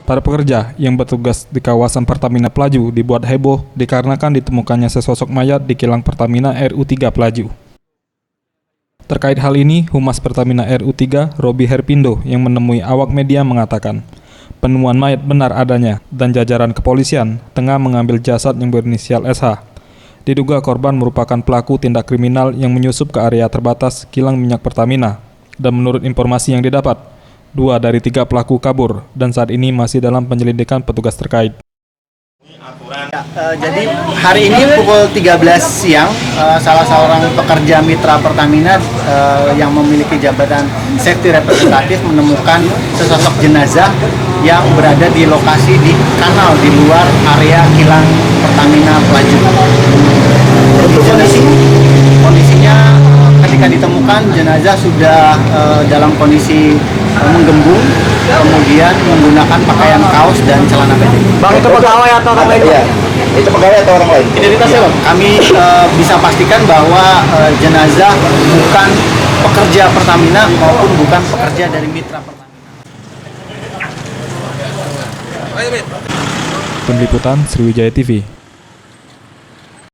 Para pekerja yang bertugas di kawasan Pertamina Pelaju dibuat heboh dikarenakan ditemukannya sesosok mayat di kilang Pertamina RU3 Pelaju. Terkait hal ini, Humas Pertamina RU3, Robi Herpindo, yang menemui awak media mengatakan, penemuan mayat benar adanya dan jajaran kepolisian tengah mengambil jasad yang berinisial SH. Diduga korban merupakan pelaku tindak kriminal yang menyusup ke area terbatas kilang minyak Pertamina. Dan menurut informasi yang didapat, 2 dari 3 pelaku kabur dan saat ini masih dalam penyelidikan petugas terkait. Jadi hari ini pukul 13 siang, salah seorang pekerja mitra Pertamina yang memiliki jabatan safety representatif menemukan sesosok jenazah yang berada di lokasi di kanal di luar area kilang Pertamina Pelaju. Kondisinya ketika ditemukan jenazah sudah dalam kondisi menggembung, kemudian menggunakan pakaian kaos dan celana pendek. Bang, itu pegawai atau orang lain? Iya, Itu pegawai atau orang lain? Identitasnya, Bang? Kami bisa pastikan bahwa jenazah bukan pekerja Pertamina maupun bukan pekerja dari mitra Pertamina. Tim Liputan Sriwijaya TV.